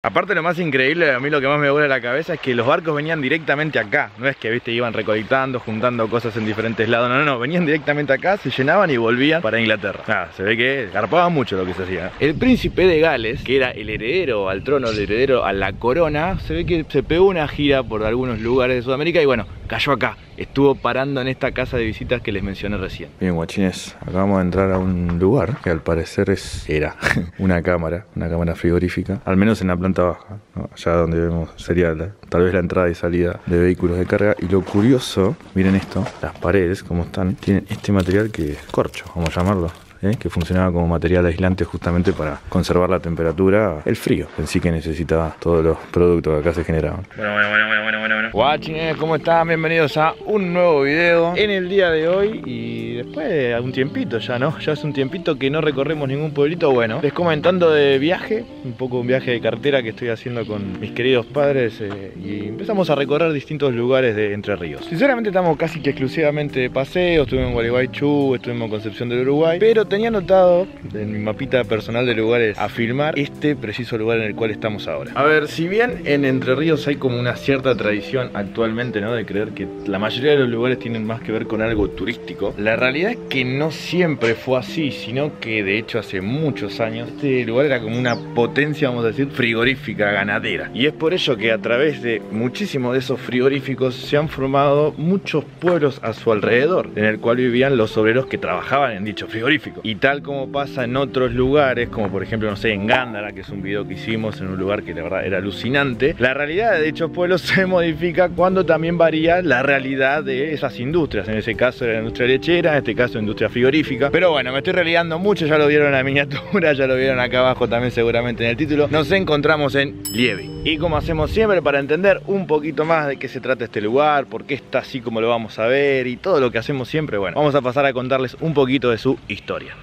Aparte, lo más increíble, a mí lo que más me vuela la cabeza es que los barcos venían directamente acá. No es que, viste, iban recolectando, juntando cosas en diferentes lados. No, venían directamente acá, se llenaban y volvían para Inglaterra. Nada, se ve que garpaba mucho lo que se hacía. El príncipe de Gales, que era el heredero al trono, el heredero a la corona, se ve que se pegó una gira por algunos lugares de Sudamérica y bueno, cayó acá. Estuvo parando en esta casa de visitas que les mencioné recién. Bien, guachines, acabamos de entrar a un lugar que al parecer era una cámara frigorífica, al menos en la planta baja, ¿no? Allá donde vemos sería tal vez la entrada y salida de vehículos de carga. Y lo curioso, miren esto, las paredes como están, tienen este material que es corcho, vamos a llamarlo, que funcionaba como material aislante justamente para conservar la temperatura, el frío en sí que necesitaba todos los productos que acá se generaban. Bueno. Guachines, ¿cómo están? Bienvenidos a un nuevo video en el día de hoy. Y después de un tiempito ya, ¿no? Ya hace un tiempito que no recorremos ningún pueblito. Bueno, les comentando de viaje, un poco un viaje de cartera que estoy haciendo con mis queridos padres, y empezamos a recorrer distintos lugares de Entre Ríos. Sinceramente estamos casi que exclusivamente de paseo. Estuvimos en Gualeguaychú, estuvimos en Concepción del Uruguay, pero tenía anotado en mi mapita personal de lugares a filmar este preciso lugar en el cual estamos ahora. A ver, si bien en Entre Ríos hay como una cierta tradición actualmente, ¿no?, de creer que la mayoría de los lugares tienen más que ver con algo turístico, la realidad es que no siempre fue así, sino que de hecho hace muchos años este lugar era como una potencia, vamos a decir, frigorífica, ganadera. Y es por ello que a través de muchísimos de esos frigoríficos se han formado muchos pueblos a su alrededor, en el cual vivían los obreros que trabajaban en dicho frigorífico. Y tal como pasa en otros lugares, como por ejemplo, no sé, en Gándara, que es un video que hicimos en un lugar que la verdad era alucinante, la realidad de dichos pueblos se modifica cuando también varía la realidad de esas industrias. En ese caso era la industria lechera, en este caso industria frigorífica. Pero bueno, me estoy relegando mucho, ya lo vieron en la miniatura, ya lo vieron acá abajo también seguramente en el título. Nos encontramos en Liebig. Y como hacemos siempre, para entender un poquito más de qué se trata este lugar, por qué está así como lo vamos a ver y todo lo que hacemos siempre, bueno, vamos a pasar a contarles un poquito de su historia.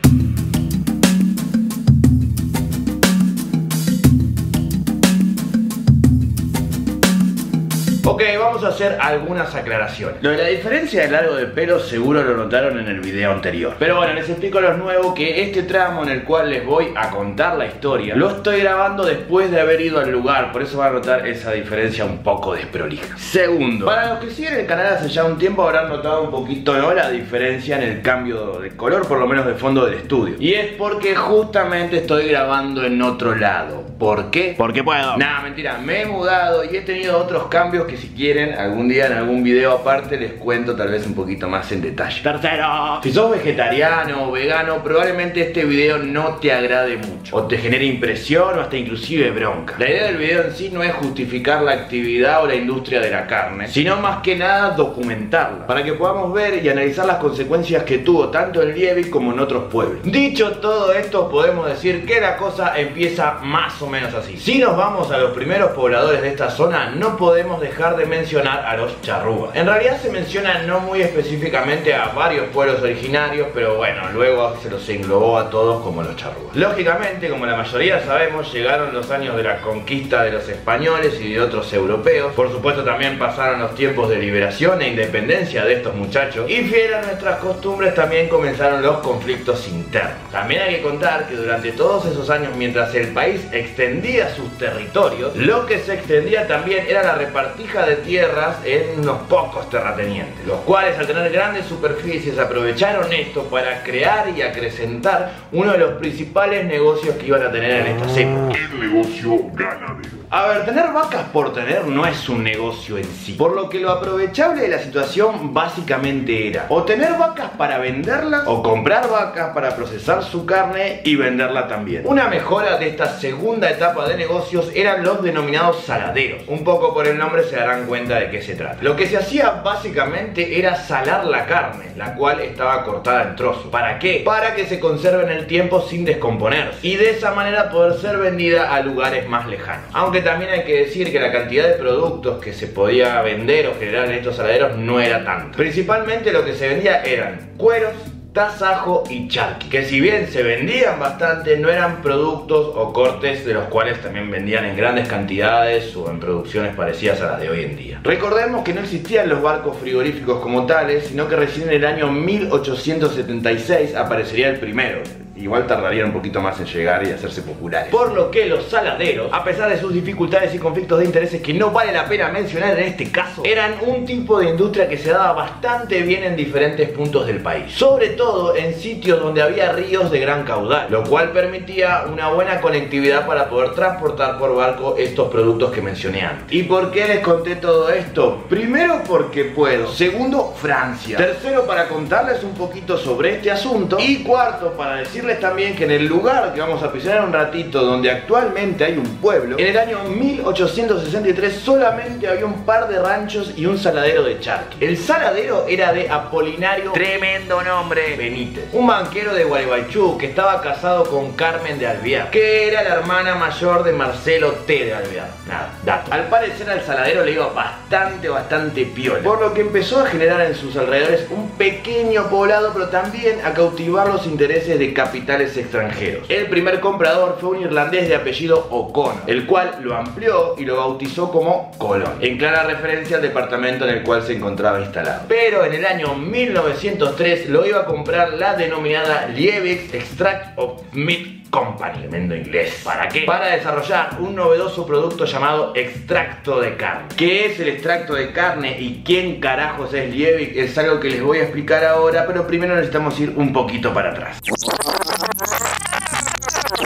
Ok, vamos a hacer algunas aclaraciones. Lo de la diferencia de largo de pelo seguro lo notaron en el video anterior. Pero bueno, les explico los nuevos, que este tramo en el cual les voy a contar la historia lo estoy grabando después de haber ido al lugar, por eso van a notar esa diferencia un poco desprolija. Segundo, para los que siguen el canal hace ya un tiempo habrán notado un poquito, ¿no?, la diferencia en el cambio de color, por lo menos de fondo del estudio. Y es porque justamente estoy grabando en otro lado. ¿Por qué? Porque puedo. Nada, mentira, me he mudado y he tenido otros cambios que si quieren algún día en algún video aparte les cuento tal vez un poquito más en detalle. Tercero, si sos vegetariano o vegano, probablemente este video no te agrade mucho, o te genere impresión o hasta inclusive bronca. La idea del video en sí no es justificar la actividad o la industria de la carne, sino más que nada documentarla, para que podamos ver y analizar las consecuencias que tuvo tanto en Liebig como en otros pueblos. Dicho todo esto, podemos decir que la cosa empieza más o menos así. Si nos vamos a los primeros pobladores de esta zona, no podemos dejar de mencionar a los charrúas. En realidad se menciona no muy específicamente a varios pueblos originarios, pero bueno, luego se los englobó a todos como los charrúas. Lógicamente, como la mayoría sabemos, llegaron los años de la conquista de los españoles y de otros europeos. Por supuesto también pasaron los tiempos de liberación e independencia de estos muchachos, y fiel a nuestras costumbres también comenzaron los conflictos internos. También hay que contar que durante todos esos años, mientras el país extendía sus territorios, lo que se extendía también era la repartija de tierras en unos pocos terratenientes, los cuales al tener grandes superficies aprovecharon esto para crear y acrecentar uno de los principales negocios que iban a tener en estas épocas: el negocio ganadero. A ver, tener vacas por tener no es un negocio en sí, por lo que lo aprovechable de la situación básicamente era o tener vacas para venderlas o comprar vacas para procesar su carne y venderla también. Una mejora de esta segunda etapa de negocios eran los denominados saladeros. Un poco por el nombre se darán cuenta de qué se trata. Lo que se hacía básicamente era salar la carne, la cual estaba cortada en trozos. ¿Para qué? Para que se conserve en el tiempo sin descomponerse y de esa manera poder ser vendida a lugares más lejanos. Aunque también hay que decir que la cantidad de productos que se podía vender o generar en estos saladeros no era tanto. Principalmente lo que se vendía eran cueros, tasajo y charqui, que si bien se vendían bastante, no eran productos o cortes de los cuales también vendían en grandes cantidades o en producciones parecidas a las de hoy en día. Recordemos que no existían los barcos frigoríficos como tales, sino que recién en el año 1876 aparecería el primero, igual tardarían un poquito más en llegar y hacerse populares. Por lo que los saladeros, a pesar de sus dificultades y conflictos de intereses que no vale la pena mencionar en este caso, eran un tipo de industria que se daba bastante bien en diferentes puntos del país, sobre todo en sitios donde había ríos de gran caudal, lo cual permitía una buena conectividad para poder transportar por barco estos productos que mencioné antes. ¿Y por qué les conté todo esto? Primero, porque puedo. Segundo, Francia. Tercero, para contarles un poquito sobre este asunto. Y cuarto, para decirles también que en el lugar que vamos a pisar en un ratito, donde actualmente hay un pueblo, en el año 1863 solamente había un par de ranchos y un saladero de charque. El saladero era de Apolinario, tremendo nombre, Benítez, un banquero de Gualeguaychú que estaba casado con Carmen de Alvear, que era la hermana mayor de Marcelo T. de Alvear. Nada, dato. Al parecer al saladero le iba bastante piola, por lo que empezó a generar en sus alrededores un pequeño poblado, pero también a cautivar los intereses de capitales extranjeros. El primer comprador fue un irlandés de apellido O'Connor, el cual lo amplió y lo bautizó como Colón, en clara referencia al departamento en el cual se encontraba instalado. Pero en el año 1903 lo iba a comprar la denominada Liebig Extract of Meat Company, tremendo inglés. ¿Para qué? Para desarrollar un novedoso producto llamado extracto de carne. ¿Qué es el extracto de carne y quién carajos es Liebig? Es algo que les voy a explicar ahora, pero primero necesitamos ir un poquito para atrás.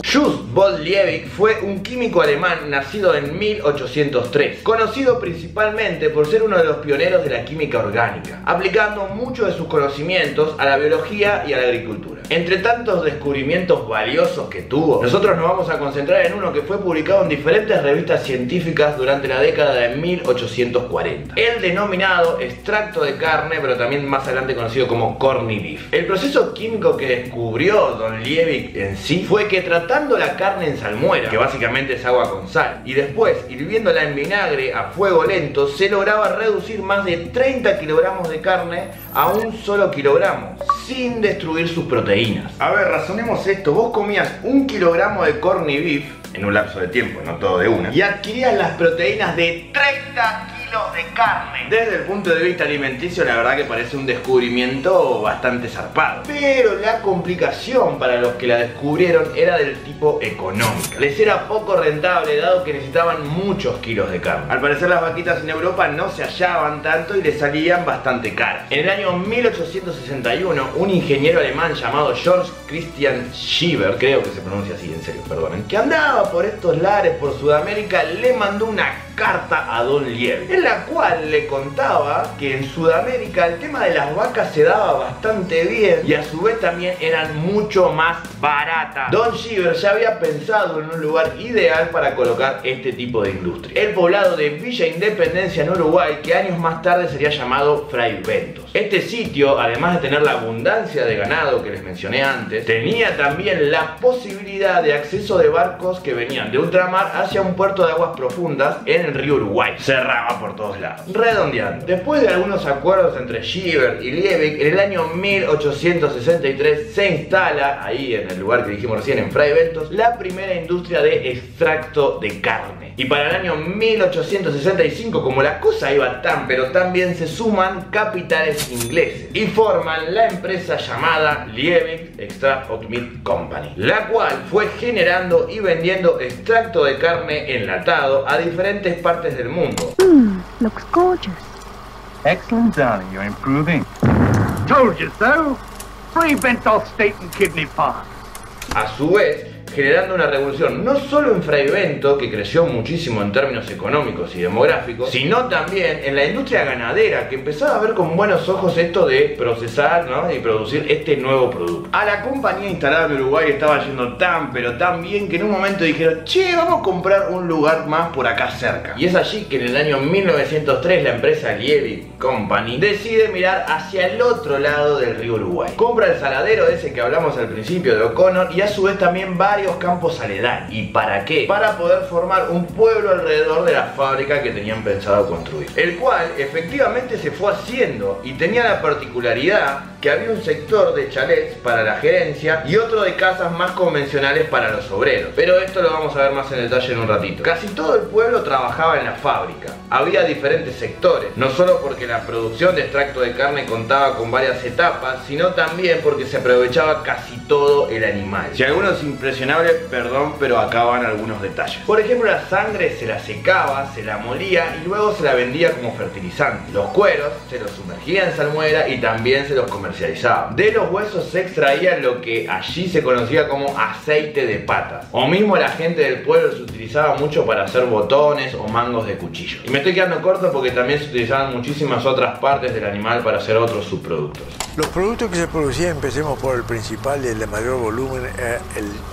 Just von Liebig fue un químico alemán nacido en 1803, conocido principalmente por ser uno de los pioneros de la química orgánica, aplicando muchos de sus conocimientos a la biología y a la agricultura. Entre tantos descubrimientos valiosos que tuvo, nosotros nos vamos a concentrar en uno que fue publicado en diferentes revistas científicas durante la década de 1840, el denominado extracto de carne, pero también más adelante conocido como corned beef. El proceso químico que descubrió don Liebig en sí fue que tratando la carne en salmuera, que básicamente es agua con sal, y después hirviéndola en vinagre a fuego lento, se lograba reducir más de 30 kilogramos de carne a un solo kilogramo, sin destruir sus proteínas. A ver, razonemos esto. Vos comías 1 kilogramo de corned beef en un lapso de tiempo, no todo de una, y adquirías las proteínas de 30 kilos de carne. Desde el punto de vista alimenticio, la verdad que parece un descubrimiento bastante zarpado, pero la complicación para los que la descubrieron era del tipo económica. Les era poco rentable, dado que necesitaban muchos kilos de carne. Al parecer las vaquitas en Europa no se hallaban tanto y les salían bastante caras. En el año 1861, un ingeniero alemán llamado Georg Christian Schieber, creo que se pronuncia así, en serio, perdonen, que andaba por estos lares por Sudamérica, le mandó una carta a don Liebig, en la cual le contaba que en Sudamérica el tema de las vacas se daba bastante bien y a su vez también eran mucho más baratas. Don Schieber ya había pensado en un lugar ideal para colocar este tipo de industria: el poblado de Villa Independencia en Uruguay, que años más tarde sería llamado Fray Bentos. Este sitio, además de tener la abundancia de ganado que les mencioné antes, tenía también la posibilidad de acceso de barcos que venían de ultramar hacia un puerto de aguas profundas en el río Uruguay. Cerraba por todos lados. Redondeando, después de algunos acuerdos entre Schieber y Liebig, en el año 1863 se instala, ahí en el lugar que dijimos recién, en Fray Bentos, la primera industria de extracto de carne. Y para el año 1865, como la cosa iba tan pero tan bien, se suman capitales ingleses y forman la empresa llamada Liebig Extract of Meat Company, la cual fue generando y vendiendo extracto de carne enlatado a diferentes partes del mundo. Looks gorgeous. Excellent, darling. You're improving. Told you so. Fray Bentos Steak and Kidney Farm. A su vez, generando una revolución no solo en Fray Bentos, que creció muchísimo en términos económicos y demográficos, sino también en la industria ganadera, que empezaba a ver con buenos ojos esto de procesar, ¿no?, y producir este nuevo producto. A la compañía instalada en Uruguay estaba yendo tan pero tan bien que en un momento dijeron: che, vamos a comprar un lugar más por acá cerca. Y es allí que en el año 1903 la empresa Liebig Company decide mirar hacia el otro lado del río Uruguay. Compra el saladero ese que hablamos al principio de O'Connor y a su vez también varios varios campos aledaños. ¿Y para qué? Para poder formar un pueblo alrededor de la fábrica que tenían pensado construir, el cual efectivamente se fue haciendo y tenía la particularidad que había un sector de chalets para la gerencia y otro de casas más convencionales para los obreros. Pero esto lo vamos a ver más en detalle en un ratito. Casi todo el pueblo trabajaba en la fábrica. Había diferentes sectores, no solo porque la producción de extracto de carne contaba con varias etapas, sino también porque se aprovechaba casi todo el animal. Si alguno es impresionable, perdón, pero acá van algunos detalles. Por ejemplo, la sangre se la secaba, se la molía y luego se la vendía como fertilizante. Los cueros se los sumergía en salmuera y también se los comercializaba. De los huesos se extraía lo que allí se conocía como aceite de patas. O mismo la gente del pueblo se utilizaba mucho para hacer botones o mangos de cuchillo. Y me estoy quedando corto porque también se utilizaban muchísimas otras partes del animal para hacer otros subproductos. Los productos que se producían, empecemos por el principal y el de mayor volumen, era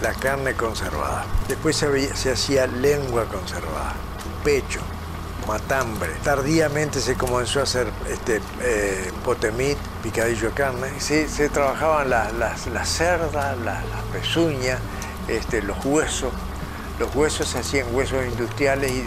la carne conservada. Después se hacía lengua conservada, pecho, matambre. Tardíamente se comenzó a hacer potemit, picadillo de carne. Se trabajaban las cerdas, las pezuñas, los huesos. Los huesos se hacían huesos industriales y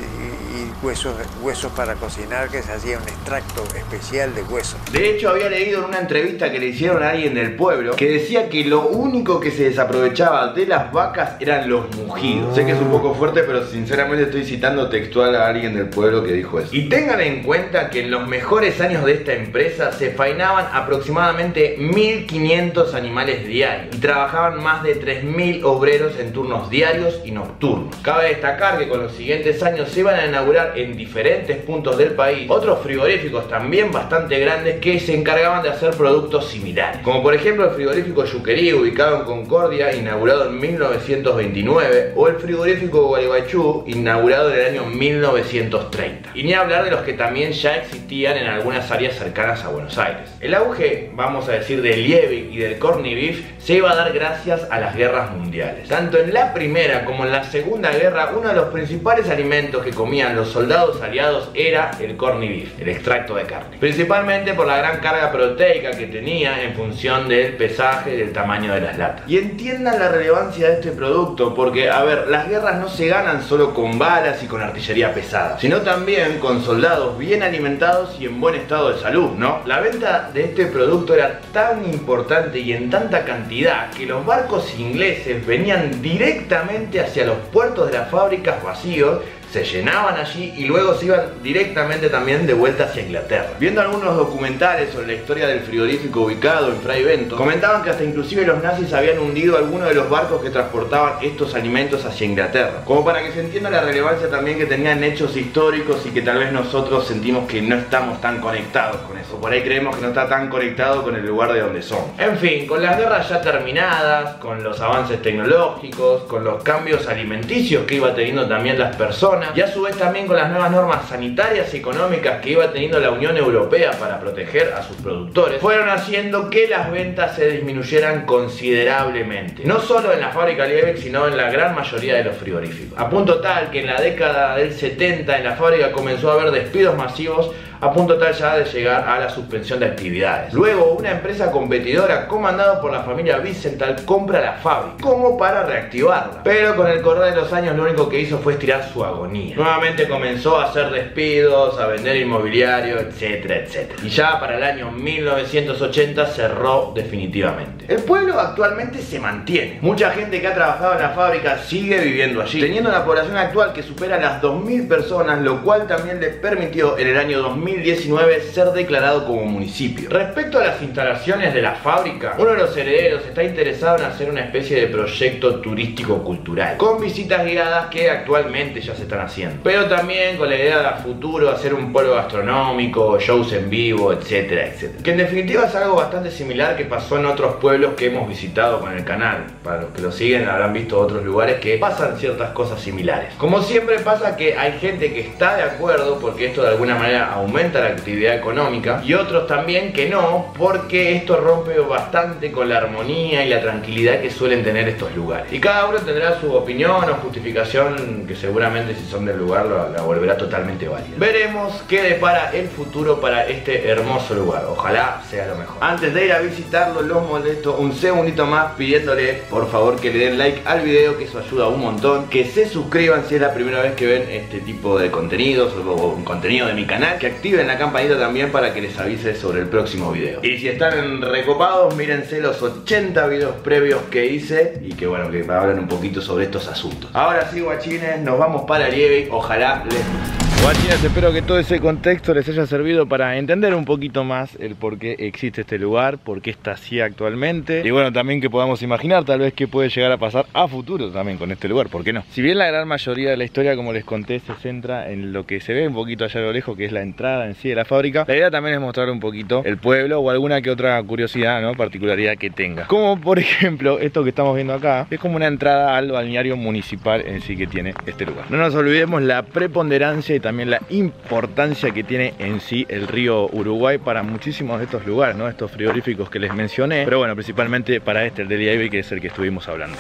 huesos para cocinar, que se hacía un extracto especial de hueso. De hecho, había leído en una entrevista que le hicieron a alguien del pueblo que decía que lo único que se desaprovechaba de las vacas eran los mugidos. Sé que es un poco fuerte, pero sinceramente estoy citando textual a alguien del pueblo que dijo eso. Y tengan en cuenta que en los mejores años de esta empresa se faenaban aproximadamente 1500 animales diarios y trabajaban más de 3000 obreros en turnos diarios y nocturnos. Cabe destacar que con los siguientes años se iban a inaugurar en diferentes puntos del país otros frigoríficos también bastante grandes que se encargaban de hacer productos similares, como por ejemplo el frigorífico Yuquerí, ubicado en Concordia, inaugurado en 1929, o el frigorífico Gualeguaychú, inaugurado en el año 1930. Y ni hablar de los que también ya existían en algunas áreas cercanas a Buenos Aires. El auge, vamos a decir, del Liebig y del corned beef se iba a dar gracias a las guerras mundiales. Tanto en la primera como en la segunda guerra, uno de los principales alimentos que comían los soldados aliados era el corned beef, el extracto de carne, principalmente por la gran carga proteica que tenía en función del pesaje y del tamaño de las latas. Y entiendan la relevancia de este producto porque, a ver, las guerras no se ganan solo con balas y con artillería pesada, sino también con soldados bien alimentados y en buen estado de salud, ¿no? La venta de este producto era tan importante y en tanta cantidad que los barcos ingleses venían directamente hacia los puertos de las fábricas vacíos, se llenaban allí y luego se iban directamente también de vuelta hacia Inglaterra. Viendo algunos documentales sobre la historia del frigorífico ubicado en Fray Bentos, comentaban que hasta inclusive los nazis habían hundido algunos de los barcos que transportaban estos alimentos hacia Inglaterra, como para que se entienda la relevancia también que tenían hechos históricos y que tal vez nosotros sentimos que no estamos tan conectados con eso. Por ahí creemos que no está tan conectado con el lugar de donde son. En fin, con las guerras ya terminadas, con los avances tecnológicos, con los cambios alimenticios que iba teniendo también las personas, y a su vez también con las nuevas normas sanitarias y económicas que iba teniendo la Unión Europea para proteger a sus productores, fueron haciendo que las ventas se disminuyeran considerablemente, no solo en la fábrica Liebig, sino en la gran mayoría de los frigoríficos, a punto tal que en la década del 70 en la fábrica comenzó a haber despidos masivos, a punto tal ya de llegar a la suspensión de actividades. Luego, una empresa competidora comandada por la familia Wiesenthal compra la fábrica como para reactivarla, pero con el correr de los años lo único que hizo fue estirar su agonía. Nuevamente comenzó a hacer despidos, a vender inmobiliario, etcétera, etcétera. Y ya para el año 1980 cerró definitivamente. El pueblo actualmente se mantiene. Mucha gente que ha trabajado en la fábrica sigue viviendo allí, teniendo una población actual que supera las 2000 personas, lo cual también le permitió en el año 2019 ser declarado como municipio. Respecto a las instalaciones de la fábrica, uno de los herederos está interesado en hacer una especie de proyecto turístico-cultural con visitas guiadas que actualmente ya se están haciendo, pero también con la idea de a futuro hacer un polo gastronómico, shows en vivo, etcétera, etcétera, que en definitiva es algo bastante similar que pasó en otros pueblos que hemos visitado con el canal. Para los que lo siguen habrán visto otros lugares que pasan ciertas cosas similares. Como siempre pasa que hay gente que está de acuerdo porque esto de alguna manera aumenta la actividad económica, y otros también que no, porque esto rompe bastante con la armonía y la tranquilidad que suelen tener estos lugares. Y cada uno tendrá su opinión o justificación que seguramente, si son del lugar la volverá totalmente válida. Veremos qué depara el futuro para este hermoso lugar. Ojalá sea lo mejor. Antes de ir a visitarlo, los molesto un segundito más pidiéndole por favor que le den like al video, que eso ayuda un montón. Que se suscriban si es la primera vez que ven este tipo de contenidos o un contenido de mi canal. Que activen la campanita también para que les avise sobre el próximo video. Y si están recopados, mírense los 80 videos previos que hice y que bueno, que hablan un poquito sobre estos asuntos. Ahora sí, guachines, nos vamos para Liebig. Ojalá les guste. Guachines, espero que todo ese contexto les haya servido para entender un poquito más el por qué existe este lugar, por qué está así actualmente. Y bueno, también que podamos imaginar tal vez qué puede llegar a pasar a futuro también con este lugar, ¿por qué no? Si bien la gran mayoría de la historia, como les conté, se centra en lo que se ve un poquito allá a lo lejos, que es la entrada en sí de la fábrica, la idea también es mostrar un poquito el pueblo o alguna que otra curiosidad, ¿no? Particularidad que tenga. Como por ejemplo, esto que estamos viendo acá, es como una entrada al balneario municipal en sí que tiene este lugar. No nos olvidemos la preponderancia y también la importancia que tiene en sí el río Uruguay para muchísimos de estos lugares, ¿no? Estos frigoríficos que les mencioné, pero bueno, principalmente para este, el de Liebig, que es el que estuvimos hablando.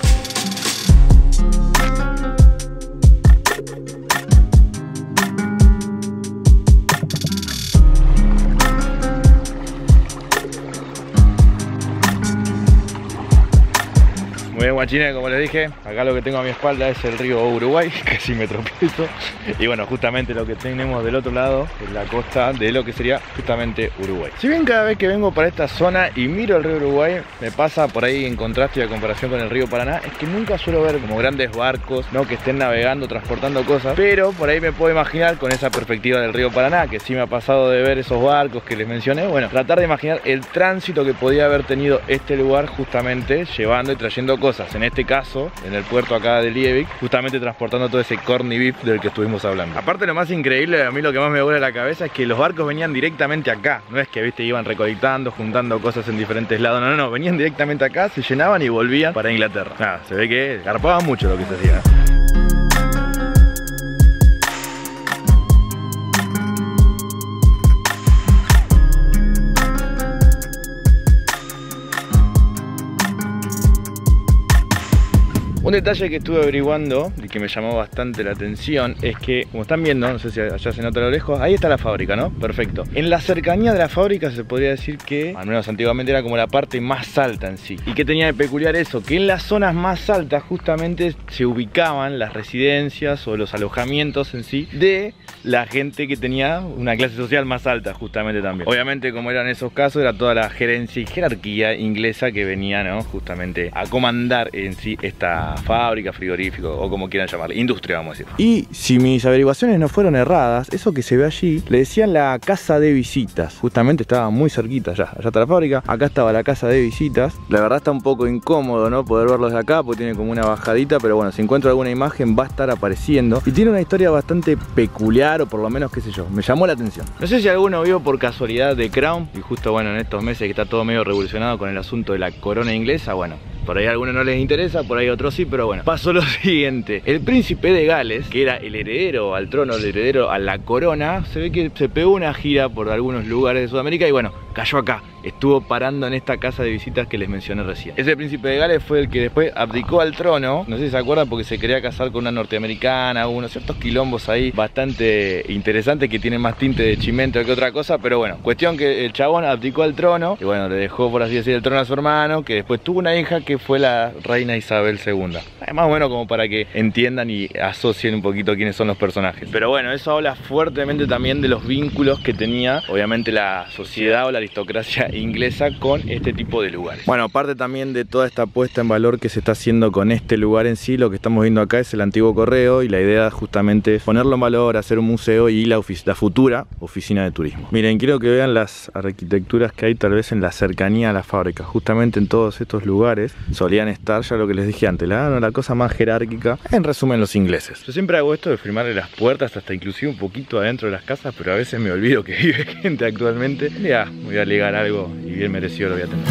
Muy bien, guachines, como les dije, acá lo que tengo a mi espalda es el río Uruguay, casi me tropiezo. Y bueno, justamente lo que tenemos del otro lado es la costa de lo que sería justamente Uruguay. Si bien cada vez que vengo para esta zona y miro el río Uruguay, me pasa por ahí en contraste y a comparación con el río Paraná, es que nunca suelo ver como grandes barcos, ¿no? Que estén navegando, transportando cosas, pero por ahí me puedo imaginar con esa perspectiva del río Paraná, que sí me ha pasado de ver esos barcos que les mencioné. Bueno, tratar de imaginar el tránsito que podía haber tenido este lugar justamente llevando y trayendo cosas. En este caso, en el puerto acá de Liebig, justamente transportando todo ese corned beef del que estuvimos hablando. Aparte, lo más increíble, a mí lo que más me vuela la cabeza es que los barcos venían directamente acá. No es que, viste, iban recolectando, juntando cosas en diferentes lados. No, no, no, venían directamente acá, se llenaban y volvían para Inglaterra. Nada, se ve que garpaba mucho lo que se hacía. Un detalle que estuve averiguando y que me llamó bastante la atención es que, como están viendo, no sé si allá se nota a lo lejos, ahí está la fábrica, ¿no? Perfecto. En la cercanía de la fábrica se podría decir que, al menos antiguamente, era como la parte más alta en sí. ¿Y qué tenía de peculiar eso? Que en las zonas más altas justamente se ubicaban las residencias o los alojamientos en sí de la gente que tenía una clase social más alta justamente también. Obviamente, como eran esos casos, era toda la gerencia y jerarquía inglesa que venía, ¿no? Justamente a comandar en sí esta fábrica, frigorífico o como quieran llamarle, industria, vamos a decir. Y si mis averiguaciones no fueron erradas, eso que se ve allí le decían la casa de visitas. Justamente estaba muy cerquita allá está la fábrica, acá estaba la casa de visitas. La verdad está un poco incómodo, ¿no? Poder verlo desde acá porque tiene como una bajadita, pero bueno, si encuentro alguna imagen va a estar apareciendo y tiene una historia bastante peculiar, o por lo menos, qué sé yo, me llamó la atención. No sé si alguno vio por casualidad The Crown, y justo bueno, en estos meses que está todo medio revolucionado con el asunto de la corona inglesa, bueno, por ahí a algunos no les interesa, por ahí a otros sí, pero bueno, pasó lo siguiente. El príncipe de Gales, que era el heredero al trono, el heredero a la corona, se ve que se pegó una gira por algunos lugares de Sudamérica y bueno, cayó acá. Estuvo parando en esta casa de visitas que les mencioné recién. Ese príncipe de Gales fue el que después abdicó al trono. No sé si se acuerdan, porque se quería casar con una norteamericana. Hubo unos ciertos quilombos ahí bastante interesantes que tienen más tinte de chimento que otra cosa. Pero bueno, cuestión que el chabón abdicó al trono y bueno, le dejó, por así decir, el trono a su hermano, que después tuvo una hija que fue la reina Isabel II. Más bueno como para que entiendan y asocien un poquito quiénes son los personajes. Pero bueno, eso habla fuertemente también de los vínculos que tenía obviamente la sociedad o la aristocracia inglesa con este tipo de lugares. Bueno, aparte también de toda esta puesta en valor que se está haciendo con este lugar en sí, lo que estamos viendo acá es el antiguo correo y la idea justamente es ponerlo en valor, hacer un museo y la futura oficina de turismo. Miren, quiero que vean las arquitecturas que hay tal vez en la cercanía a la fábrica. Justamente en todos estos lugares solían estar, ya lo que les dije antes, la cosa más jerárquica, en resumen, los ingleses. Yo siempre hago esto de firmarle las puertas hasta inclusive un poquito adentro de las casas, pero a veces me olvido que vive gente actualmente. Ya, voy a ligar algo y bien merecido lo voy a tener.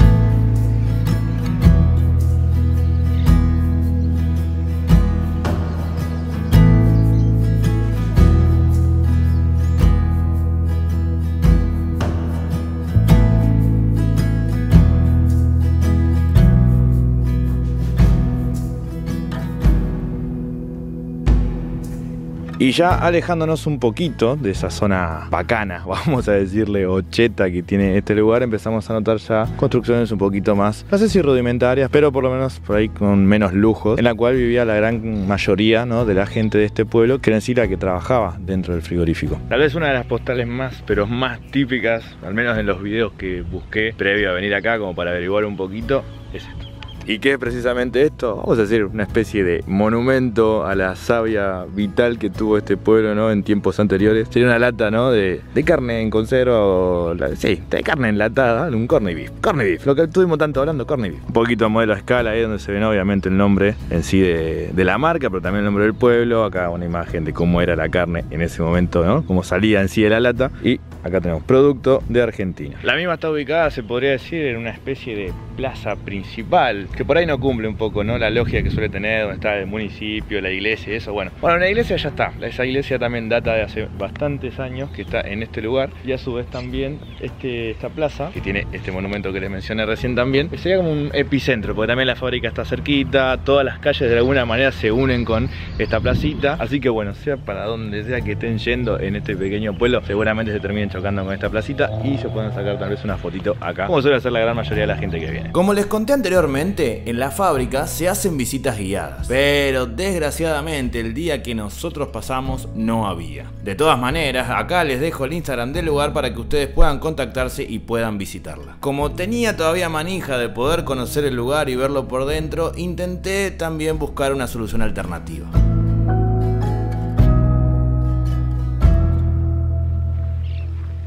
Y ya alejándonos un poquito de esa zona bacana, vamos a decirle, o cheta que tiene este lugar, empezamos a notar ya construcciones un poquito más, no sé si rudimentarias, pero por lo menos por ahí con menos lujos, en la cual vivía la gran mayoría, ¿no?, de la gente de este pueblo, que era en sí la que trabajaba dentro del frigorífico. Tal vez una de las postales más, pero más típicas, al menos en los videos que busqué previo a venir acá como para averiguar un poquito, es esto. ¿Y qué es precisamente esto? Vamos a decir una especie de monumento a la savia vital que tuvo este pueblo, ¿no?, en tiempos anteriores. Sería una lata, ¿no?, de carne en conserva, o sí, de carne enlatada, un corned beef. Corned beef, lo que estuvimos tanto hablando, corned beef. Un poquito a modelo a escala, ahí donde se ven obviamente el nombre en sí de la marca, pero también el nombre del pueblo. Acá una imagen de cómo era la carne en ese momento, ¿no?, cómo salía en sí de la lata. Y acá tenemos producto de Argentina. La misma está ubicada, se podría decir, en una especie de plaza principal, que por ahí no cumple un poco, ¿no?, la logia que suele tener, donde está el municipio, la iglesia y eso. Bueno, la iglesia ya está. Esa iglesia también data de hace bastantes años, que está en este lugar. Y a su vez también esta plaza, que tiene este monumento que les mencioné recién también, sería como un epicentro, porque también la fábrica está cerquita, todas las calles de alguna manera se unen con esta placita. Así que bueno, sea para donde sea que estén yendo en este pequeño pueblo, seguramente se terminen chocando con esta placita y se pueden sacar tal vez una fotito acá, como suele hacer la gran mayoría de la gente que viene. Como les conté anteriormente, en la fábrica se hacen visitas guiadas, pero desgraciadamente el día que nosotros pasamos no había. De todas maneras, acá les dejo el Instagram del lugar para que ustedes puedan contactarse y puedan visitarla. Como tenía todavía manija de poder conocer el lugar y verlo por dentro, intenté también buscar una solución alternativa.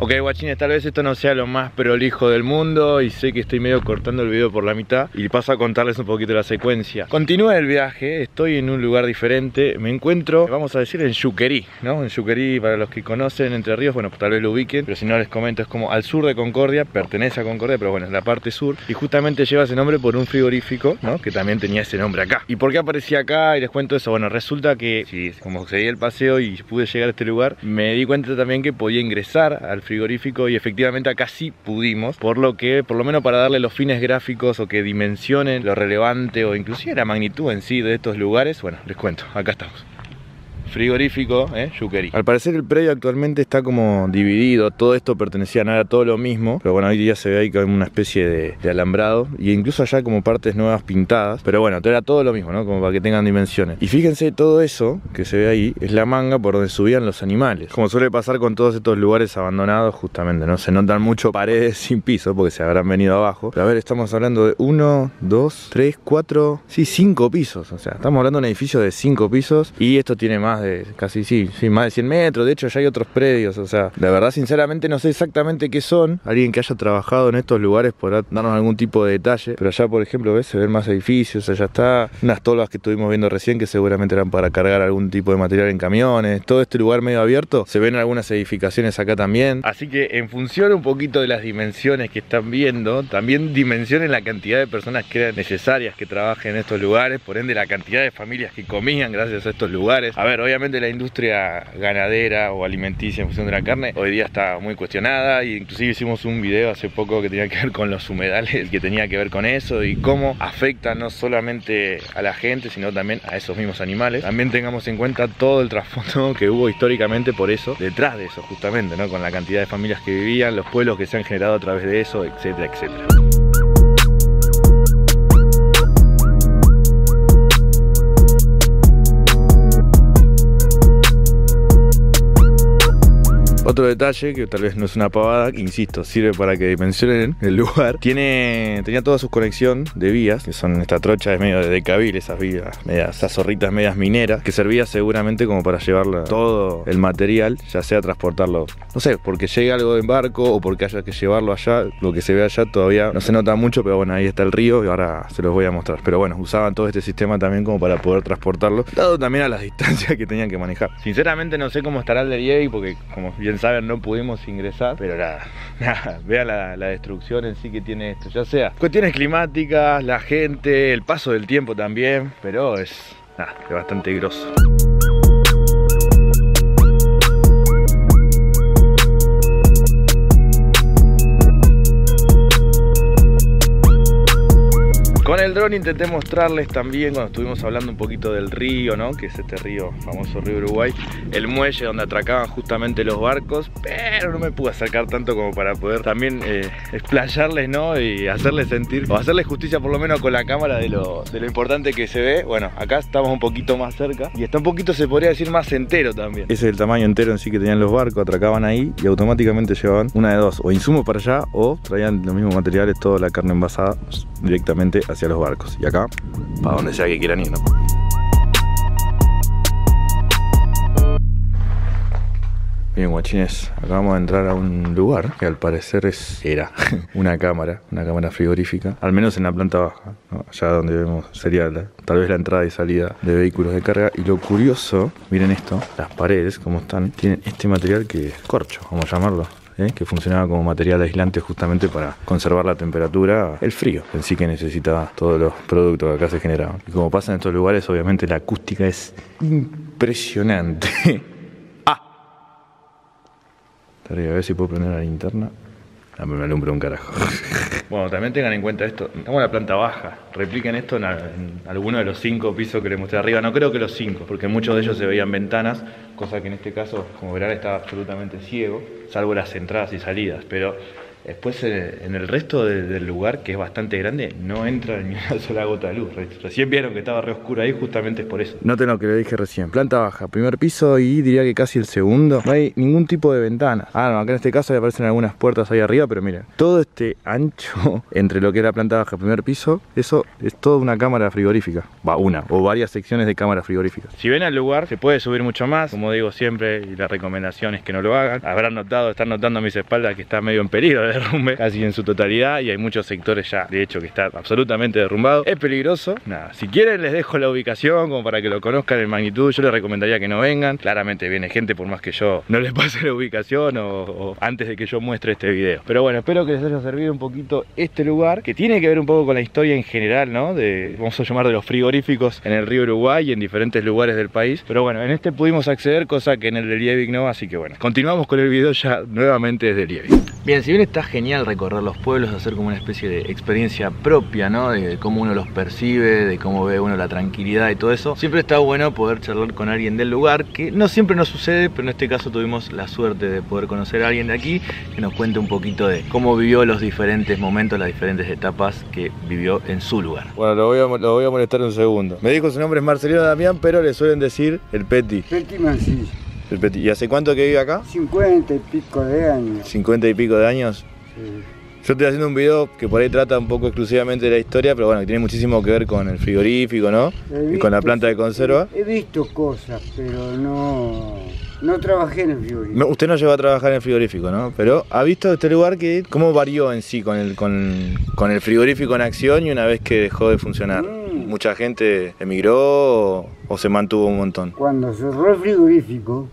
Ok, guachines, tal vez esto no sea lo más prolijo del mundo y sé que estoy medio cortando el video por la mitad y paso a contarles un poquito la secuencia. Continúa el viaje, estoy en un lugar diferente, me encuentro, vamos a decir, en Yuquerí, ¿no? En Yuquerí, para los que conocen Entre Ríos, bueno, pues tal vez lo ubiquen, pero si no les comento, es como al sur de Concordia, pertenece a Concordia, pero bueno, es la parte sur, y justamente lleva ese nombre por un frigorífico, ¿no?, que también tenía ese nombre acá. ¿Y por qué aparecía acá? Y les cuento eso. Bueno, resulta que, sí, como seguí el paseo y pude llegar a este lugar, me di cuenta también que podía ingresar al frigorífico y efectivamente acá sí pudimos, por lo que, por lo menos para darle los fines gráficos o que dimensionen lo relevante o inclusive la magnitud en sí de estos lugares, bueno, les cuento, acá estamos. Frigorífico, Yuquerí. Al parecer el predio actualmente está como dividido, todo esto pertenecía, no era todo lo mismo, pero bueno, hoy día se ve ahí que hay una especie de alambrado y incluso allá como partes nuevas pintadas, pero bueno, era todo lo mismo, ¿no?, como para que tengan dimensiones. Y fíjense, todo eso que se ve ahí es la manga por donde subían los animales, como suele pasar con todos estos lugares abandonados, justamente, ¿no? Se notan mucho paredes sin piso porque se habrán venido abajo, pero a ver, estamos hablando de 1, 2, 3, 4, sí, 5 pisos, o sea, estamos hablando de un edificio de 5 pisos y esto tiene más de casi, sí, más de 100 metros. De hecho ya hay otros predios, o sea, la verdad sinceramente no sé exactamente qué son. Alguien que haya trabajado en estos lugares podrá darnos algún tipo de detalle, pero allá, por ejemplo, ves, se ven más edificios. Allá está unas tolvas que estuvimos viendo recién, que seguramente eran para cargar algún tipo de material en camiones. Todo este lugar medio abierto, se ven algunas edificaciones acá también. Así que en función un poquito de las dimensiones que están viendo, también dimensionen la cantidad de personas que eran necesarias que trabajen en estos lugares, por ende la cantidad de familias que comían gracias a estos lugares. A ver, obviamente la industria ganadera o alimenticia en función de la carne hoy día está muy cuestionada, e inclusive hicimos un video hace poco que tenía que ver con los humedales, que tenía que ver con eso y cómo afecta no solamente a la gente sino también a esos mismos animales. También tengamos en cuenta todo el trasfondo que hubo históricamente por eso, detrás de eso justamente, ¿no?, con la cantidad de familias que vivían, los pueblos que se han generado a través de eso, etcétera, etcétera. Otro detalle que tal vez no es una pavada, que insisto, sirve para que dimensionen el lugar. Tenía toda su conexión de vías, que son esta trocha de medio de cabil, esas vías, esas zorritas medias mineras, que servía seguramente como para llevarlo todo el material, ya sea transportarlo, no sé, porque llegue algo en barco o porque haya que llevarlo allá. Lo que se ve allá todavía no se nota mucho, pero bueno, ahí está el río y ahora se los voy a mostrar. Pero bueno, usaban todo este sistema también como para poder transportarlo, dado también a las distancias que tenían que manejar. Sinceramente no sé cómo estará el de Liegi, porque como bien saben no pudimos ingresar, pero nada, vean la destrucción en sí que tiene esto, ya sea cuestiones climáticas, la gente, el paso del tiempo también, pero es bastante grosso. Con el dron intenté mostrarles también, cuando estuvimos hablando un poquito del río, ¿no?, que es este río, famoso río Uruguay, el muelle donde atracaban justamente los barcos, pero no me pude acercar tanto como para poder también explayarles, ¿no? Y hacerles sentir, o hacerles justicia por lo menos con la cámara de lo importante que se ve. Bueno, acá estamos un poquito más cerca y está un poquito, se podría decir, más entero también. Ese es el tamaño entero en sí que tenían los barcos, atracaban ahí y automáticamente llevaban una de dos, o insumos para allá o traían los mismos materiales, toda la carne envasada directamente hacia los barcos. Y acá, para donde sea que quieran ir, ¿no? Bien, guachines, acabamos de entrar a un lugar que al parecer era una cámara frigorífica, al menos en la planta baja, ¿no? Allá donde vemos sería tal vez la entrada y salida de vehículos de carga. Y lo curioso, miren esto, las paredes como están, tienen este material que es corcho, vamos a llamarlo, que funcionaba como material aislante justamente para conservar la temperatura, el frío en sí que necesitaba todos los productos que acá se generaban. Y como pasa en estos lugares, obviamente la acústica es impresionante. A ver si puedo prender la linterna. No, me alumbra un carajo. Bueno, también tengan en cuenta esto. Estamos en la planta baja. Repliquen esto en alguno de los 5 pisos que les mostré arriba. No creo que los 5, porque en muchos de ellos se veían ventanas, cosa que en este caso, como verán, estaba absolutamente ciego, salvo las entradas y salidas. Pero después en el resto del lugar, que es bastante grande, no entra ni una sola gota de luz. Recién vieron que estaba re oscuro ahí, justamente es por eso. Noten lo que le dije recién. Planta baja, primer piso y diría que casi el segundo. No hay ningún tipo de ventana. No, acá en este caso le aparecen algunas puertas ahí arriba, pero miren, todo este ancho entre lo que es la planta baja y primer piso, eso es toda una cámara frigorífica. Una o varias secciones de cámaras frigoríficas. Si ven al lugar, se puede subir mucho más, como digo siempre, y la recomendación es que no lo hagan. Habrán notado, están notando a mis espaldas que está medio en peligro derrumbe casi en su totalidad, y hay muchos sectores ya de hecho que está absolutamente derrumbado. Es peligroso. Nada, si quieren les dejo la ubicación como para que lo conozcan en magnitud. Yo les recomendaría que no vengan. Claramente viene gente por más que yo no les pase la ubicación o antes de que yo muestre este video. Pero bueno, espero que les haya servido un poquito este lugar, que tiene que ver un poco con la historia en general, ¿no? Vamos a llamar de los frigoríficos en el río Uruguay y en diferentes lugares del país. Pero bueno, en este pudimos acceder, cosa que en el de Liebig no, así que bueno, continuamos con el video ya nuevamente desde Liebig. Bien, si bien está genial recorrer los pueblos, hacer como una especie de experiencia propia, ¿no? De cómo uno los percibe, de cómo ve uno la tranquilidad y todo eso, siempre está bueno poder charlar con alguien del lugar, que no siempre nos sucede, pero en este caso tuvimos la suerte de poder conocer a alguien de aquí que nos cuente un poquito de cómo vivió los diferentes momentos, las diferentes etapas que vivió en su lugar. Bueno, lo voy a molestar un segundo. Me dijo su nombre es Marcelino Damián, pero le suelen decir el Peti. Peti Mancilla. El Peti. ¿Y hace cuánto que vive acá? 50 y pico de años. 50 y pico de años. Sí. Yo estoy haciendo un video que por ahí trata un poco exclusivamente de la historia, pero bueno, que tiene muchísimo que ver con el frigorífico, ¿no? Y con la planta de conserva. He visto cosas, pero no trabajé en el frigorífico. No, usted no llegó a trabajar en el frigorífico, ¿no? Pero ha visto este lugar que cómo varió en sí con el frigorífico en acción y una vez que dejó de funcionar. ¿Mucha gente emigró o se mantuvo un montón? Cuando cerró el frigorífico,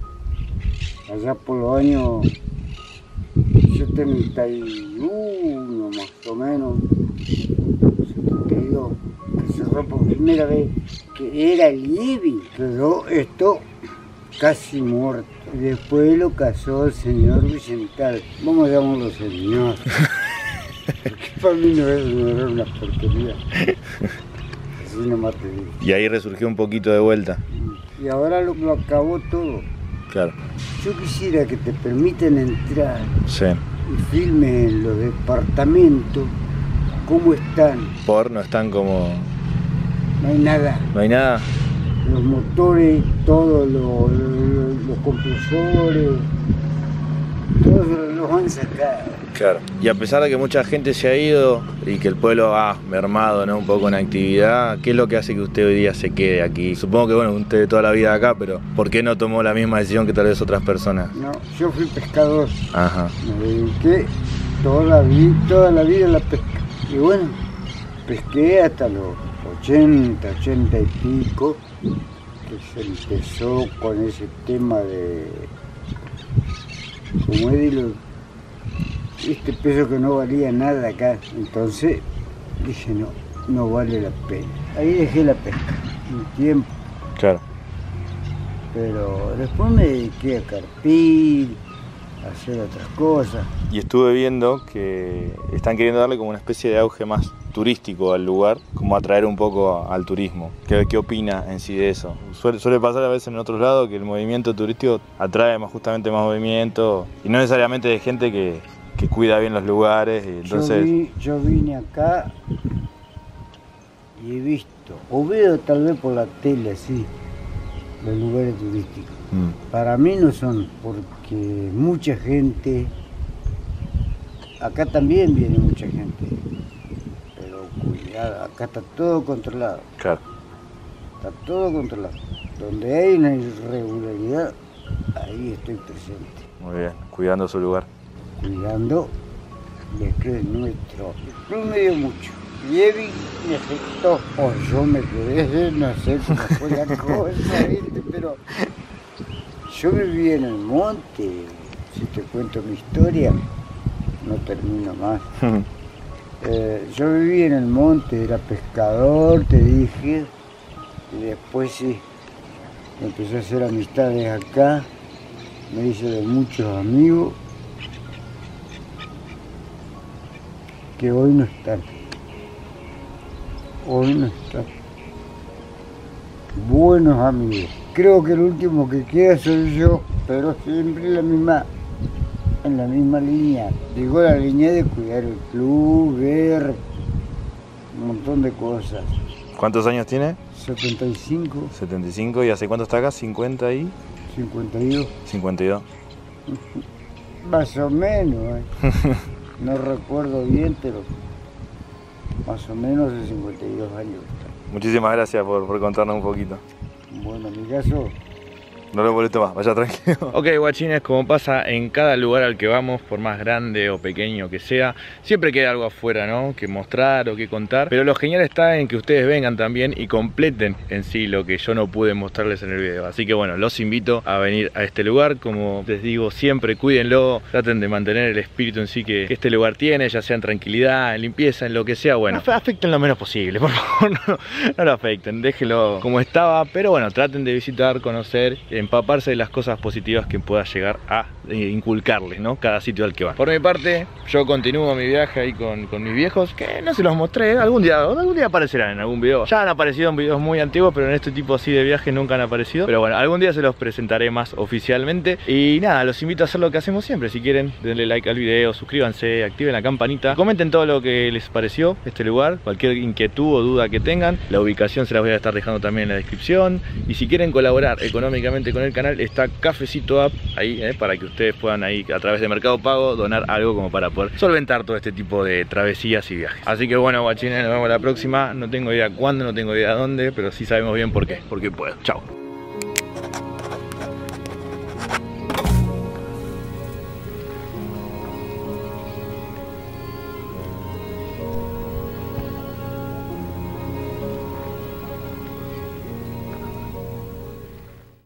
allá por los años 71 más o menos, 72, que cerró por primera vez, que era Liebig, quedó esto casi muerto. Y después lo casó el señor Vicental, vamos a llamarlo señor, porque para mí no era una porquería. Así nomás te digo. Y ahí resurgió un poquito de vuelta. Y ahora lo acabó todo. Claro. Yo quisiera que te permitan entrar, sí, y filmen los departamentos, cómo están. No están como... No hay nada. No hay nada. Los motores, todos los compresores, todos los han sacado. Claro. Y a pesar de que mucha gente se ha ido y que el pueblo ha mermado, ¿no? Un poco en actividad, ¿qué es lo que hace que usted hoy día se quede aquí? Supongo que bueno, usted de toda la vida acá, pero ¿por qué no tomó la misma decisión que tal vez otras personas? No, yo fui pescador. Ajá. Me dediqué toda la vida a la pesca. Y bueno, pesqué hasta los 80 y pico, que se empezó con ese tema de, como este peso que no valía nada acá. Entonces dije no vale la pena. Ahí dejé la pesca un tiempo. Claro. Pero después me dediqué a carpir, hacer otras cosas. Y estuve viendo que están queriendo darle como una especie de auge más turístico al lugar, como atraer un poco al turismo. ¿Qué opina en sí de eso? Suele pasar a veces en otros lados que el movimiento turístico atrae justamente más movimiento y no necesariamente de gente que cuida bien los lugares. Y entonces... Yo vine acá y he visto, o veo tal vez por la tele así, los lugares turísticos. Para mí no son, porque mucha gente, acá también viene mucha gente, pero cuidado, acá está todo controlado. Claro. Está todo controlado. Donde hay una irregularidad, ahí estoy presente. Muy bien, cuidando su lugar. Cuidando el club es nuestro. El club me dio mucho. Levi me aceptó, o yo me quedé, no sé cómo fue la cosa, ¿viste? Pero yo vivía en el monte. Si te cuento mi historia, no termino más. Yo vivía en el monte, era pescador, te dije, y después sí, empecé a hacer amistades acá, me hice de muchos amigos que hoy no están. Hoy no están. Buenos amigos. Creo que el último que queda soy yo, pero siempre en la misma línea. Digo, la línea de cuidar el club, ver un montón de cosas. ¿Cuántos años tiene? 75. 75, ¿y hace cuánto está acá? 50 y... 52. 52. Más o menos, no recuerdo bien, pero más o menos de 52 años. Muchísimas gracias por contarnos un poquito. Bueno, en mi caso... No lo molesto más, vaya tranquilo. Ok, guachines, como pasa en cada lugar al que vamos, por más grande o pequeño que sea, siempre queda algo afuera, ¿no? Que mostrar o que contar. Pero lo genial está en que ustedes vengan también y completen en sí lo que yo no pude mostrarles en el video. Así que bueno, los invito a venir a este lugar. Como les digo, siempre cuídenlo, traten de mantener el espíritu en sí que este lugar tiene, ya sea en tranquilidad, en limpieza, en lo que sea. Bueno, afecten lo menos posible, por favor, no lo afecten, déjenlo como estaba. Pero bueno, traten de visitar, conocer, empaparse de las cosas positivas que pueda llegar a inculcarles, ¿no? Cada sitio al que van. Por mi parte, yo continúo mi viaje ahí con mis viejos, que no se los mostré, algún día aparecerán en algún video. Ya han aparecido en videos muy antiguos, pero en este tipo así de viajes nunca han aparecido. Pero bueno, algún día se los presentaré más oficialmente. Y nada, los invito a hacer lo que hacemos siempre. Si quieren, denle like al video, suscríbanse, activen la campanita, comenten todo lo que les pareció este lugar, cualquier inquietud o duda que tengan. La ubicación se las voy a estar dejando también en la descripción. Y si quieren colaborar económicamente con el canal, está Cafecito App ahí, para que ustedes puedan ahí a través de Mercado Pago donar algo como para poder solventar todo este tipo de travesías y viajes. Así que bueno, guachines, nos vemos la próxima. No tengo idea cuándo, no tengo idea dónde, pero sí sabemos bien por qué, porque puedo. Chao.